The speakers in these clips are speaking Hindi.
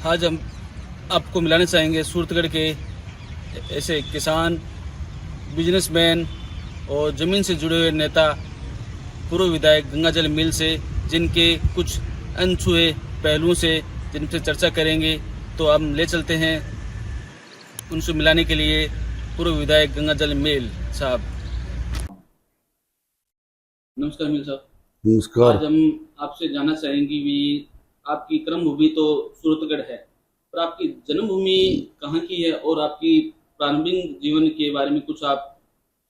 आज हम आपको मिलाना चाहेंगे सूरतगढ़ के ऐसे किसान, बिजनेसमैन और ज़मीन से जुड़े हुए नेता, पूर्व विधायक गंगाजल मिल से, जिनके कुछ अनछुए पहलुओं से जिनसे चर्चा करेंगे। तो हम ले चलते हैं उनसे मिलाने के लिए पूर्व विधायक गंगाजल मिल साहब। नमस्कार मिल साहब। नमस्कार। आज हम आपसे जानना चाहेंगे भी, आपकी कर्मभूमि तो सूरतगढ़ है, पर आपकी जन्मभूमि कहाँ की है और आपकी प्रारंभिक जीवन के बारे में कुछ आप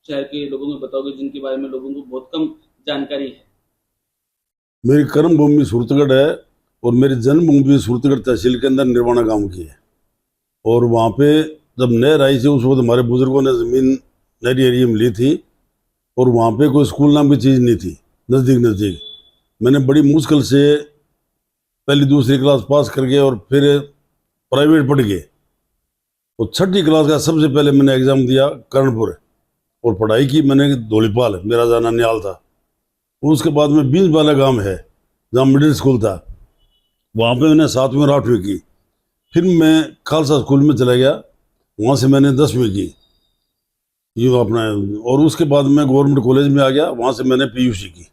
शहर के लोगों को बताओगे, जिनके बारे में लोगों को बहुत कम जानकारी है। मेरी कर्म भूमि सूरतगढ़ है और मेरी जन्मभूमि भी सूरतगढ़ तहसील के अंदर निर्वाणा गांव की है। और वहाँ पे जब नहर आई थी उस वक्त हमारे बुजुर्गों ने ज़मीन नहरी एरिया में ली थी और वहाँ पे कोई स्कूल नाम की चीज़ नहीं थी। नज़दीक मैंने बड़ी मुश्किल से पहली दूसरी क्लास पास करके और फिर प्राइवेट पढ़ गए। और छठी क्लास का सबसे पहले मैंने एग्ज़ाम दिया कर्णपुर और पढ़ाई की मैंने धौलीपाल, मेरा जाना न्याल था। उसके बाद में बीज वाला गांव है जहाँ मिडिल स्कूल था, वहाँ पे मैंने 7वीं और 8वीं की। फिर मैं खालसा स्कूल में चला गया, वहाँ से मैंने 10वीं की ये अपना। और उसके बाद मैं गवर्नमेंट कॉलेज में आ गया, वहाँ से मैंने पीयूसी की।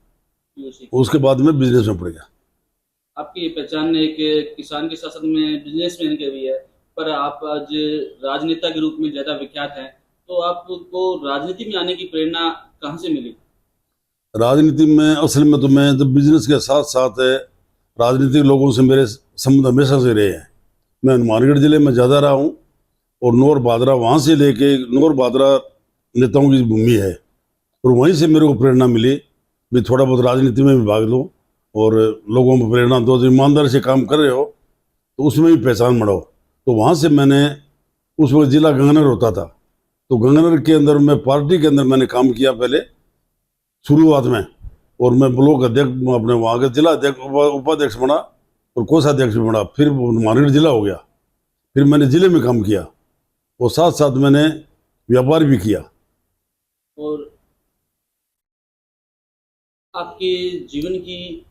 उसके बाद में बिजनेस में पड़ गया। आपकी पहचान एक किसान के साथ साथ में बिजनेसमैन के भी है, पर आप आज राजनेता के रूप में ज्यादा विख्यात हैं। तो आपको राजनीति में आने की प्रेरणा कहाँ से मिली? राजनीति में असल में तो मैं जब बिजनेस के साथ साथ राजनीतिक लोगों से मेरे संबंध हमेशा से रहे हैं। मैं हनुमानगढ़ जिले में ज़्यादा रहा हूँ और नौर बादरा, वहाँ से लेके नौर बादरा नेताओं की भूमि है और वहीं से मेरे को प्रेरणा मिली भी थोड़ा बहुत राजनीति में भी भाग लो और लोगों को प्रेरणा दो। जो ईमानदारी से काम कर रहे हो तो उसमें भी पहचान बढ़ाओ। तो वहाँ से मैंने, उस वक्त जिला गंगानगर होता था, तो गंगानगर के अंदर मैं पार्टी के अंदर मैंने काम किया पहले शुरुआत में। और मैं ब्लॉक अध्यक्ष, अपने वहाँ का जिला अध्यक्ष, उपाध्यक्ष बना और कोषाध्यक्ष भी बना। फिर हनुमानगढ़ जिला हो गया। फिर मैंने जिले में काम किया और साथ साथ मैंने व्यापार भी किया। और आपके जीवन की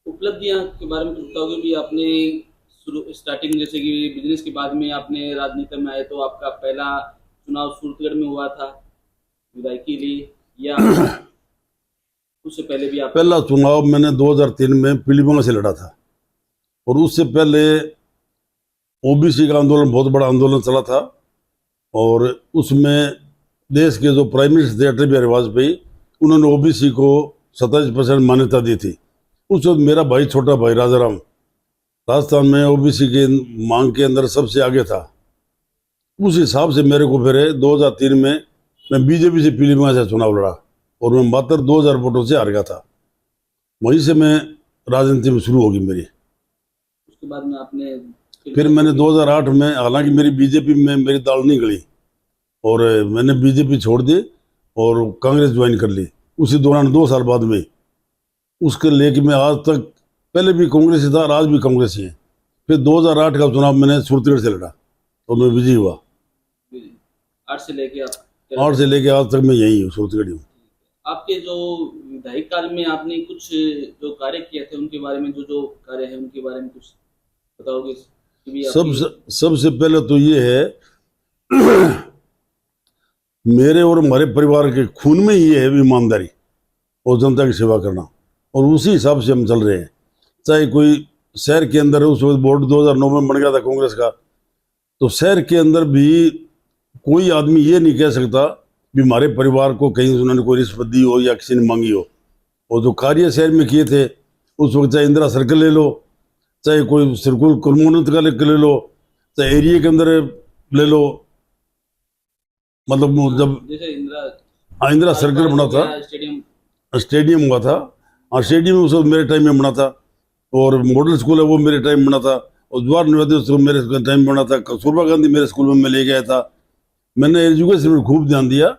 उपलब्धियां के बारे में कुछ बताओगे भी? आपने शुरू स्टार्टिंग जैसे कि बिजनेस के बाद में आपने राजनीति में आए, तो आपका पहला चुनाव सूरतगढ़ में हुआ था विधायकी लिए, या उससे पहले भी आप? पहला चुनाव मैंने 2003 में पीलीभीत से लड़ा था और उससे पहले ओबीसी का आंदोलन, बहुत बड़ा आंदोलन चला था। और उसमें देश के जो प्राइम मिनिस्टर थे अटल बिहारी वाजपेयी, उन्होंने ओबीसी को 27% मान्यता दी थी। उस वक्त मेरा भाई, छोटा भाई राजाराम, राजस्थान में ओबीसी के मांग के अंदर सबसे आगे था। उस हिसाब से मेरे को फिर 2003 में मैं बीजेपी से पीलीभीत से चुनाव लड़ा और मैं मात्र 2000 वोटों से हार गया था। वहीं से मैं राजनीति में शुरू होगी मेरी। उसके बाद में आपने फिर मैंने 2008 में, हालांकि मेरी बीजेपी में मेरी दाल नहीं गली और मैंने बीजेपी छोड़ दी और कांग्रेस ज्वाइन कर ली उसी दौरान 2 साल बाद में। उसके लेके मैं आज तक, पहले भी कांग्रेस ही था और आज भी कांग्रेस ही है। फिर 2008 का चुनाव मैंने सूरतगढ़ से लड़ा और मैं विजयी हुआ। 8 से लेके आप 8 से लेके आज तक मैं यही हूँ, सूरतगढ़ हूँ। आपके जो विधायक काल में आपने कुछ जो कार्य किए थे, उनके बारे में, जो कार्य है उनके बारे में कुछ बताओगे? सबसे पहले तो ये है मेरे और हमारे परिवार के खून में ये है ईमानदारी और जनता की सेवा करना, और उसी हिसाब से हम चल रहे हैं। चाहे कोई शहर के अंदर, उस वक्त बोर्ड 2009 में बन गया था कांग्रेस का, तो शहर के अंदर भी कोई आदमी ये नहीं कह सकता भी हमारे परिवार को कहीं उन्होंने कोई रिश्वत दी हो या किसी ने मांगी हो। और जो कार्य शहर में किए थे उस वक्त, चाहे इंदिरा सर्कल ले लो, चाहे कोई सर्कुल कुरमोनत का ले लो, चाहे एरिया के अंदर ले लो, मतलब जब जैसे इंदिरा सर्कल बना था, स्टेडियम हुआ था। और स्टेडियम उस वक्त मेरे टाइम में बना था। और मॉडल स्कूल है वो मेरे टाइम में बना था। और जवाहर नवोदय स्कूल मेरे टाइम में बना था। कस्तूरबा गांधी मेरे स्कूल में मैं ले गया था। मैंने एजुकेशन में खूब ध्यान दिया।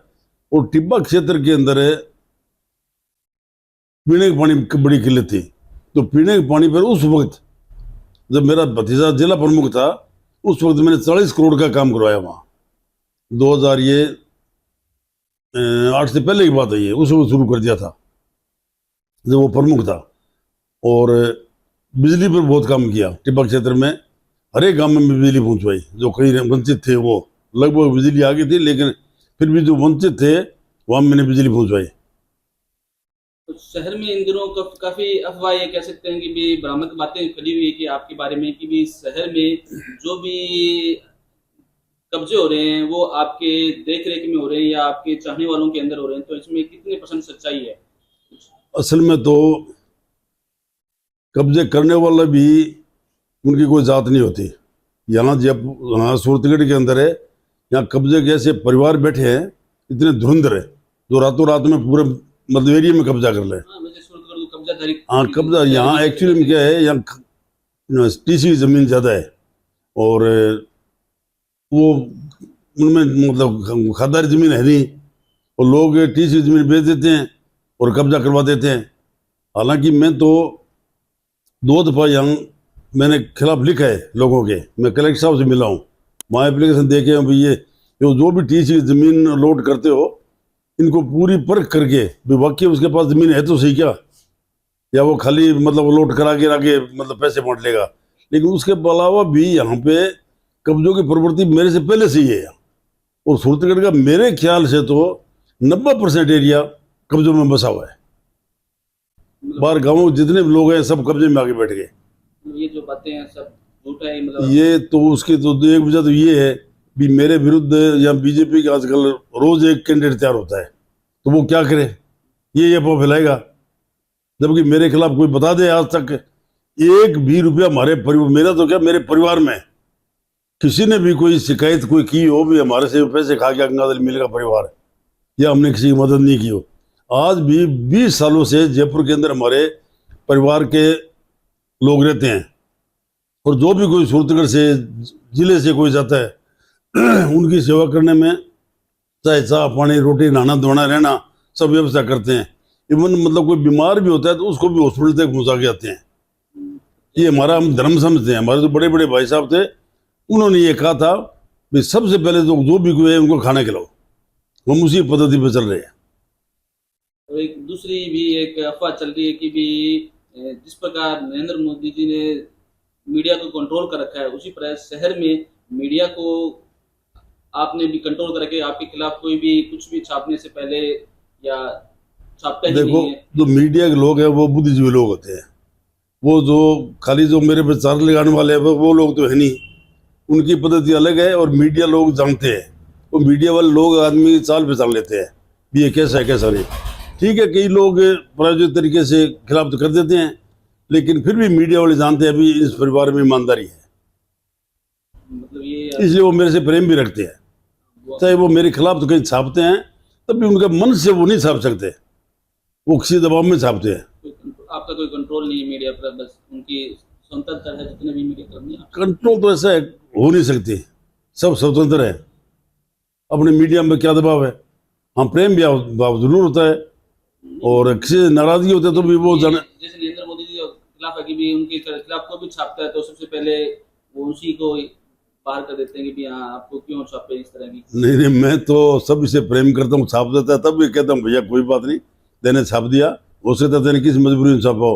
और टिब्बा क्षेत्र के अंदर पीने के पानी की बड़ी किल्लत थी, तो पीने के पानी पर उस वक्त जब मेरा भतीजा जिला प्रमुख था, उस वक्त मैंने 40 करोड़ का काम करवाया वहाँ। 2008 से पहले की बात है ये, उस वक्त शुरू कर दिया था जब वो प्रमुख था। और बिजली पर बहुत काम किया टिब्बा क्षेत्र में। हर एक गांव में बिजली पहुंचवाई। जो कहीं वंचित थे वो लगभग बिजली आ गई थी, लेकिन फिर भी जो वंचित थे वहां मैंने बिजली पहुंचवाई। तो शहर में इन दिनों काफी अफवाह ये कह सकते हैं कि भी भ्रामक बातें फैली हुई है कि आपके बारे में कि भी शहर में जो भी कब्जे हो रहे हैं वो आपके देख रेख में हो रहे हैं या आपके चाहने वालों के अंदर हो रहे हैं, तो इसमें कितने परसेंट सच्चाई है? असल में तो कब्जे करने वाला भी उनकी कोई जात नहीं होती। यहाँ जब यहाँ सूरतगढ़ के अंदर है, यहाँ कब्जे के ऐसे परिवार बैठे हैं इतने धुरंधर है जो रातों रात में पूरे मतलब एरिया में कब्जा कर ले। हाँ, वैसे सूरतगढ़ को कब्जाधारी हाँ कब्जा, यहाँ एक्चुअली में क्या है, यहाँ टीसी की जमीन ज्यादा है और वो उनमें मतलब खादारी जमीन है नहीं, और लोग टीसी जमीन बेच देते हैं और कब्जा करवा देते हैं। हालांकि मैं तो 2 दफा यहाँ मैंने खिलाफ लिखा है लोगों के, मैं कलेक्टर साहब से मिला हूँ, वहाँ एप्लीकेशन देखे हैं भाई ये जो भी टीसी जमीन लोड करते हो इनको पूरी परख करके भी वाकई उसके पास जमीन है तो सही क्या, या वो खाली मतलब लोड करा के आगे मतलब पैसे बांट लेगा। लेकिन उसके अलावा भी यहाँ पे कब्जों की प्रवृत्ति मेरे से पहले से ही है। और सूरतगढ़ का मेरे ख्याल से तो 90% एरिया कब्जों में बसा हुआ है। बाहर गाँव जितने भी लोग हैं सब कब्जे में आके बैठ गए। ये जो बातें हैं सब झूठा है मतलब? ये तो उसकी तो एक वजह तो ये है भी मेरे विरुद्ध या बीजेपी का आजकल रोज एक कैंडिडेट तैयार होता है, तो वो क्या करे, ये अफवाह फैलाएगा। जबकि मेरे खिलाफ कोई बता दे आज तक एक भी रुपया हमारे परिवार, मेरा तो क्या मेरे परिवार में किसी ने भी कोई शिकायत कोई की हो भी हमारे से पैसे खा गया गंगाजल मिल का परिवार, या हमने किसी की मदद नहीं की हो। आज भी 20 सालों से जयपुर के अंदर हमारे परिवार के लोग रहते हैं, और जो भी कोई सूरतगढ़ से जिले से कोई जाता है उनकी सेवा करने में चाहे चाह पानी रोटी नहाना धोना रहना सब व्यवस्था करते हैं। इवन मतलब कोई बीमार भी होता है तो उसको भी हॉस्पिटल तक पहुंचा के आते हैं। ये हमारा हम धर्म समझते हैं। हमारे जो बड़े बड़े भाई साहब थे उन्होंने ये कहा था कि सबसे पहले तो जो भी कोई है उनको खाना खिलाओ, हम उसी पद्धति पर चल रहे हैं। और एक दूसरी भी एक अफवाह चल रही है कि भी जिस प्रकार नरेंद्र मोदी जी ने मीडिया को कंट्रोल कर रखा है उसी प्रकार शहर में मीडिया को आपने भी कंट्रोल करके आपके खिलाफ कोई भी कुछ भी छापने से पहले या छापता ही देखो नहीं है। जो मीडिया के लोग हैं वो बुद्धिजीवी लोग होते हैं, वो जो खाली जो मेरे पे चार्ज लगाने वाले हैं वो लोग तो है नहीं, उनकी पद्धति अलग है और मीडिया लोग जानते हैं। वो मीडिया वाले लोग आदमी चाल पहचान लेते हैं भी ये कैसा है कैसा नहीं। ठीक है, कई लोग प्रायोजित तरीके से खिलाफ तो कर देते हैं, लेकिन फिर भी मीडिया वाले जानते हैं अभी इस परिवार में ईमानदारी है, मतलब ये इसलिए वो मेरे से प्रेम भी रखते हैं। चाहे वो मेरे खिलाफ तो कहीं छापते हैं तब भी उनके मन से वो नहीं छाप सकते, वो किसी दबाव में छापते हैं। आपका कोई कंट्रोल नहीं है मीडिया पर, बस उनकी स्वतंत्रता है जितने भी मीडिया कर्मी हैं। कंट्रोल तो ऐसा है हो नहीं सकती, सब स्वतंत्र है। अपने मीडिया में क्या दबाव है, हाँ प्रेम भी भाव जरूर होता है और किसी से नाराजगी होती है तो भी वो जाने। जैसे नरेंद्र मोदी जी के खिलाफ है कि भी उनके खिलाफ कोई भी छापता है तो सबसे पहले वो उसी को बाहर कर देते हैं कि भी हाँ आपको क्यों छापे इस तरह की। नहीं, मैं तो सब इसे प्रेम करता हूँ, छाप देता है तब भी कहता हूँ भैया कोई बात नहीं, तेने छाप दिया, हो सकता है तेने किसी मजबूरी में छापा हो,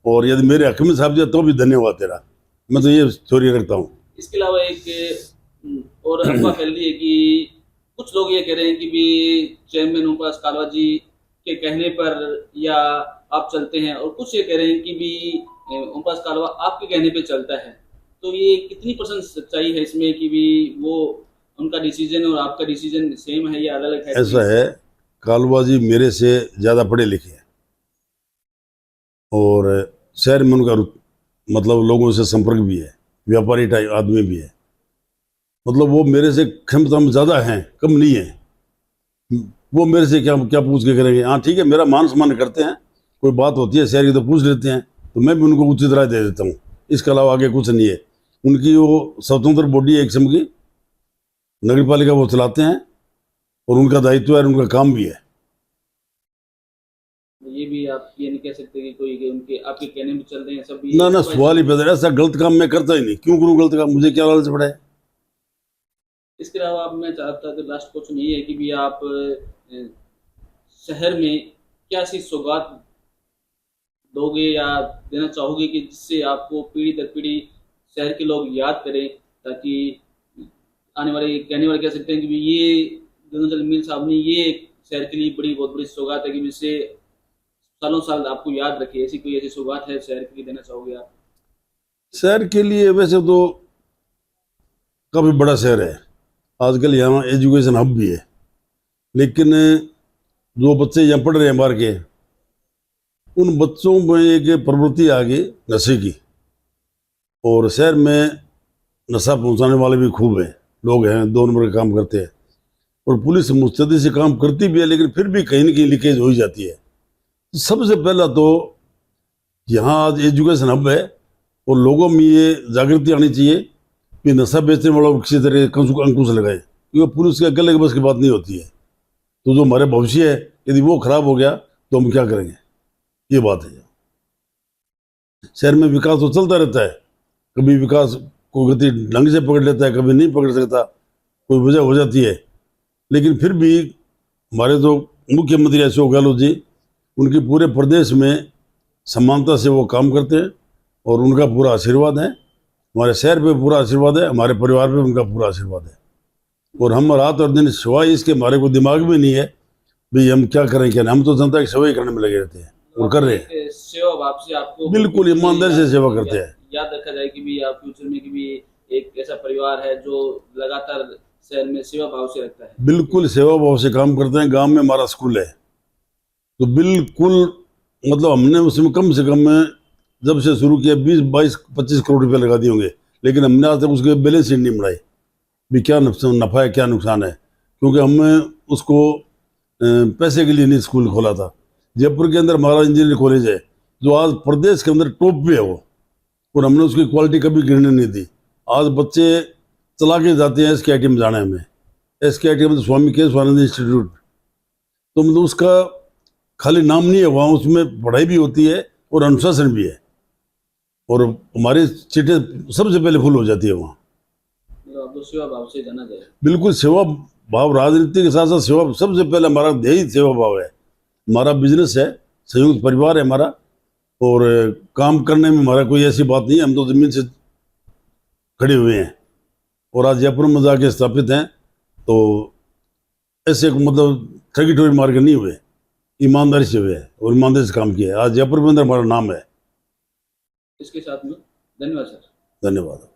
और यदि मेरे हक में छाप दिया तो भी धन्यवाद तेरा। मैं तो ये थ्योरी रखता हूँ। इसके अलावा एक और अफवाह फैल रही है कि कुछ लोग ये कह रहे हैं कि भी चेयरमैन ओमप्रकाश कालवा जी के कहने पर या आप चलते हैं, और कुछ ये कह रहे हैं कि भी ओमप्रकाश कालवा आपके कहने पे चलता है। तो ये कितनी परसेंट सच्चाई है इसमें कि भी वो उनका डिसीजन और आपका डिसीजन सेम है या अलग अलग है? ऐसा है, कालवा जी मेरे से ज़्यादा पढ़े लिखे हैं और शहर में उनका मतलब लोगों से संपर्क भी है, व्यापारी टाइप आदमी भी है, मतलब वो मेरे से क्षमता में ज़्यादा हैं, कम नहीं है। वो मेरे से क्या क्या पूछ के करेंगे। हाँ ठीक है, मेरा मान सम्मान करते हैं, कोई बात होती है शहर की तो पूछ लेते हैं, तो मैं भी उनको उचित राय दे देता हूँ, इसके अलावा आगे कुछ नहीं है। उनकी वो स्वतंत्र बॉडी है एक किस्म की, नगर पालिका वो चलाते हैं और उनका दायित्व है, उनका काम भी है। ये भी आप ये नहीं कह सकते कि कोई उनके आपके कहने में चल रहे हैं सब? ना ना, सवाल ही पैदा, ऐसा गलत काम मैं करता ही नहीं, क्यों करूँ गलत काम, मुझे क्या लालच पड़ा है। इसके अलावा अब मैं चाहता था लास्ट क्वेश्चन ये है कि भी आप शहर में क्या सी सौगात दोगे या देना चाहोगे कि जिससे आपको पीढ़ी दर पीढ़ी शहर के लोग याद करें, ताकि आने वाले कहने वाले कह सकते हैं कि भी ये गंगाजल मील साहब ने ये शहर के लिए बहुत बड़ी सौगात है कि जिससे सालों साल आपको याद रखे। ऐसी कोई ऐसी सौगात है शहर के लिए देना चाहोगे आप? शहर के लिए वैसे तो काफ़ी बड़ा शहर है, आजकल यहाँ एजुकेशन हब भी है, लेकिन जो बच्चे यहाँ पढ़ रहे हैं बाहर के, उन बच्चों में एक प्रवृत्ति आ गई नशे की, और शहर में नशा पहुंचाने वाले भी खूब हैं, लोग हैं, 2 नंबर का काम करते हैं, और पुलिस मुस्तैदी से काम करती भी है, लेकिन फिर भी कहीं ना कहीं लीकेज हो ही जाती है। तो सबसे पहला तो यहाँ आज एजुकेशन हब है, और लोगों में ये जागृति आनी चाहिए कि नशा बेचने वालों को किसी तरह अंकुश लगाए, क्योंकि पुलिस के गले के बस की बात नहीं होती है। तो जो हमारे भविष्य है, यदि वो खराब हो गया तो हम क्या करेंगे, ये बात है। शहर में विकास तो चलता रहता है, कभी विकास को गति ढंग से पकड़ लेता है, कभी नहीं पकड़ सकता, कोई वजह हो जाती है, लेकिन फिर भी हमारे जो मुख्यमंत्री अशोक गहलोत जी, उनकी पूरे प्रदेश में समानता से वो काम करते हैं, और उनका पूरा आशीर्वाद है, हमारे शहर पे पूरा आशीर्वाद है, हमारे परिवार पे उनका पूरा आशीर्वाद है। और हम रात और दिन सिवाय इसके हमारे को दिमाग में नहीं है भाई हम क्या करें क्या नहीं, हम तो जनता की सेवा ही करने में लगे रहते हैं और कर रहे हैं। सेवा भाव से आपको बिल्कुल ईमानदारी से सेवा करते हैं। याद रखा जाए कि भी आप फ्यूचर में कि भी एक ऐसा परिवार है जो लगातार शहर में सेवा भाव से रखता है। बिल्कुल सेवा भाव से काम करते हैं। गांव में हमारा स्कूल है, तो बिल्कुल मतलब हमने उसमें कम से कम जब से शुरू किया 20-22-25 करोड़ रुपए लगा दिए होंगे, लेकिन हमने आज तक उसके बैलेंस शीट नहीं बनाई भी क्या नफा है क्या नुकसान है, क्योंकि हमने उसको पैसे के लिए नहीं स्कूल खोला था। जयपुर के अंदर हमारा इंजीनियरिंग कॉलेज है जो आज प्रदेश के अंदर टॉप पे है वो, और हमने उसकी क्वालिटी कभी गिरने नहीं दी। आज बच्चे चला के जाते हैं SKIT में जाना है हमें, SKIT में स्वामी के स्वानंद इंस्टीट्यूट, तो मतलब उसका खाली नाम नहीं है, वहाँ उसमें पढ़ाई भी होती है और अनुशासन भी है, और हमारी सीटें सबसे पहले फुल हो जाती है वहाँ। आपको सेवा भाव से जाना जाए। बिल्कुल सेवा भाव, राजनीति के साथ साथ सेवा सबसे पहले हमारा ध्येय सेवा भाव है। हमारा बिजनेस है, संयुक्त परिवार है हमारा, और काम करने में हमारा कोई ऐसी बात नहीं है, हम तो जमीन से खड़े हुए हैं और आज जयपुर में जाके स्थापित हैं। तो ऐसे मतलब ठगी ठोरी मार के नहीं हुए, ईमानदारी से हुए हैं और ईमानदारी से काम किया है। आज जयपुर में अंदर हमारा नाम है। इसके साथ में धन्यवाद सर। धन्यवाद।